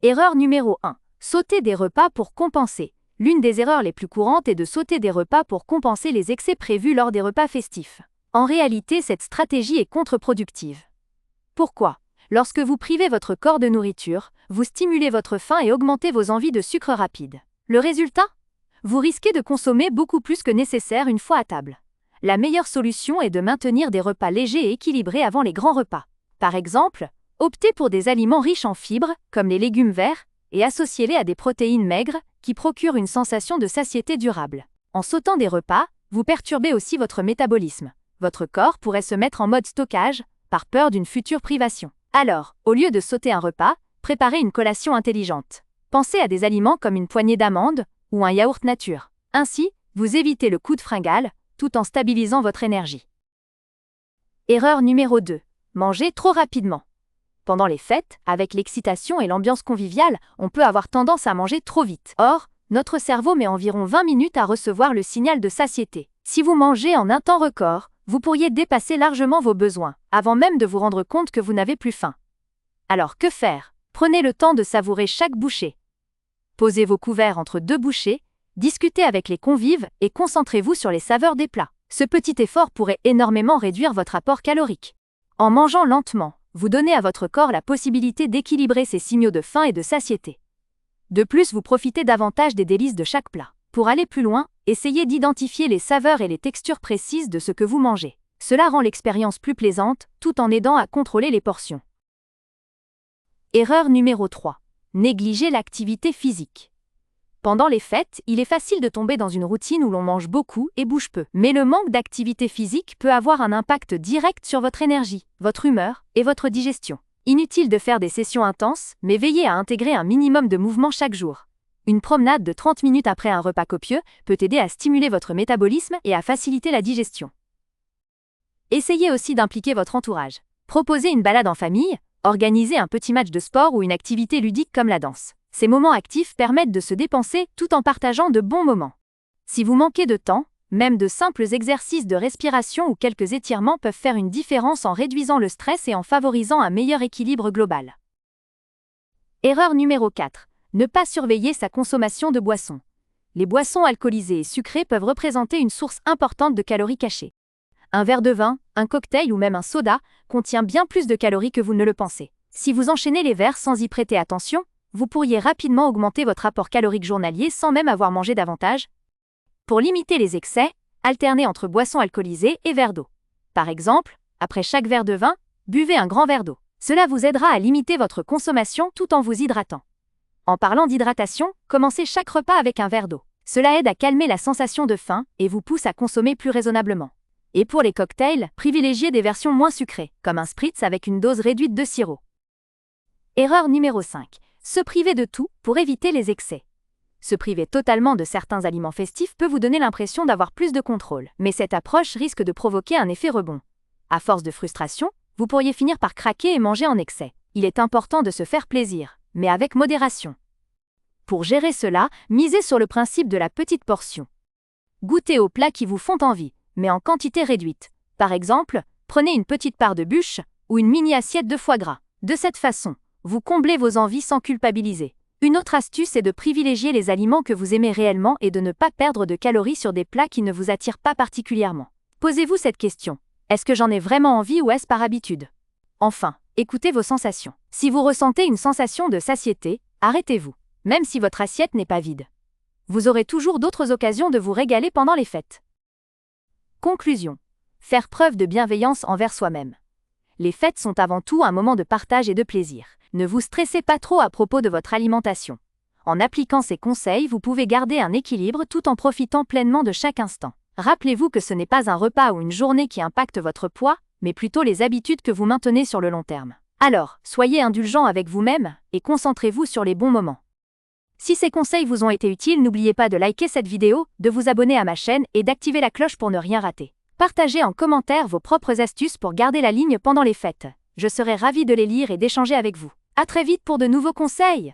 Erreur numéro 1. Sauter des repas pour compenser. L'une des erreurs les plus courantes est de sauter des repas pour compenser les excès prévus lors des repas festifs. En réalité, cette stratégie est contre-productive. Pourquoi ? Lorsque vous privez votre corps de nourriture, vous stimulez votre faim et augmentez vos envies de sucre rapide. Le résultat ? Vous risquez de consommer beaucoup plus que nécessaire une fois à table. La meilleure solution est de maintenir des repas légers et équilibrés avant les grands repas. Par exemple, optez pour des aliments riches en fibres, comme les légumes verts, et associez-les à des protéines maigres, qui procurent une sensation de satiété durable. En sautant des repas, vous perturbez aussi votre métabolisme. Votre corps pourrait se mettre en mode stockage, par peur d'une future privation. Alors, au lieu de sauter un repas, préparez une collation intelligente. Pensez à des aliments comme une poignée d'amandes ou un yaourt nature. Ainsi, vous évitez le coup de fringale, tout en stabilisant votre énergie. Erreur numéro 2. Manger trop rapidement. Pendant les fêtes, avec l'excitation et l'ambiance conviviale, on peut avoir tendance à manger trop vite. Or, notre cerveau met environ 20 minutes à recevoir le signal de satiété. Si vous mangez en un temps record, vous pourriez dépasser largement vos besoins, avant même de vous rendre compte que vous n'avez plus faim. Alors que faire ? Prenez le temps de savourer chaque bouchée. Posez vos couverts entre 2 bouchées, discutez avec les convives et concentrez-vous sur les saveurs des plats. Ce petit effort pourrait énormément réduire votre apport calorique. En mangeant lentement, vous donnez à votre corps la possibilité d'équilibrer ses signaux de faim et de satiété. De plus, vous profitez davantage des délices de chaque plat. Pour aller plus loin, essayez d'identifier les saveurs et les textures précises de ce que vous mangez. Cela rend l'expérience plus plaisante, tout en aidant à contrôler les portions. Erreur numéro 3. Négliger l'activité physique. Pendant les fêtes, il est facile de tomber dans une routine où l'on mange beaucoup et bouge peu. Mais le manque d'activité physique peut avoir un impact direct sur votre énergie, votre humeur et votre digestion. Inutile de faire des sessions intenses, mais veillez à intégrer un minimum de mouvement chaque jour. Une promenade de 30 minutes après un repas copieux peut aider à stimuler votre métabolisme et à faciliter la digestion. Essayez aussi d'impliquer votre entourage. Proposez une balade en famille, organisez un petit match de sport ou une activité ludique comme la danse. Ces moments actifs permettent de se dépenser tout en partageant de bons moments. Si vous manquez de temps, même de simples exercices de respiration ou quelques étirements peuvent faire une différence en réduisant le stress et en favorisant un meilleur équilibre global. Erreur numéro 4. Ne pas surveiller sa consommation de boissons. Les boissons alcoolisées et sucrées peuvent représenter une source importante de calories cachées. Un verre de vin, un cocktail ou même un soda contient bien plus de calories que vous ne le pensez. Si vous enchaînez les verres sans y prêter attention, vous pourriez rapidement augmenter votre apport calorique journalier sans même avoir mangé davantage. Pour limiter les excès, alternez entre boissons alcoolisées et verres d'eau. Par exemple, après chaque verre de vin, buvez un grand verre d'eau. Cela vous aidera à limiter votre consommation tout en vous hydratant. En parlant d'hydratation, commencez chaque repas avec un verre d'eau. Cela aide à calmer la sensation de faim et vous pousse à consommer plus raisonnablement. Et pour les cocktails, privilégiez des versions moins sucrées, comme un spritz avec une dose réduite de sirop. Erreur numéro 5. Se priver de tout pour éviter les excès. Se priver totalement de certains aliments festifs peut vous donner l'impression d'avoir plus de contrôle, mais cette approche risque de provoquer un effet rebond. À force de frustration, vous pourriez finir par craquer et manger en excès. Il est important de se faire plaisir, mais avec modération. Pour gérer cela, misez sur le principe de la petite portion. Goûtez aux plats qui vous font envie, mais en quantité réduite. Par exemple, prenez une petite part de bûche ou une mini-assiette de foie gras. De cette façon, vous comblez vos envies sans culpabiliser. Une autre astuce est de privilégier les aliments que vous aimez réellement et de ne pas perdre de calories sur des plats qui ne vous attirent pas particulièrement. Posez-vous cette question. Est-ce que j'en ai vraiment envie ou est-ce par habitude ? Enfin, écoutez vos sensations. Si vous ressentez une sensation de satiété, arrêtez-vous, même si votre assiette n'est pas vide. Vous aurez toujours d'autres occasions de vous régaler pendant les fêtes. Conclusion. Faire preuve de bienveillance envers soi-même. Les fêtes sont avant tout un moment de partage et de plaisir. Ne vous stressez pas trop à propos de votre alimentation. En appliquant ces conseils, vous pouvez garder un équilibre tout en profitant pleinement de chaque instant. Rappelez-vous que ce n'est pas un repas ou une journée qui impacte votre poids, mais plutôt les habitudes que vous maintenez sur le long terme. Alors, soyez indulgent avec vous-même et concentrez-vous sur les bons moments. Si ces conseils vous ont été utiles, n'oubliez pas de liker cette vidéo, de vous abonner à ma chaîne et d'activer la cloche pour ne rien rater. Partagez en commentaire vos propres astuces pour garder la ligne pendant les fêtes. Je serai ravie de les lire et d'échanger avec vous. À très vite pour de nouveaux conseils!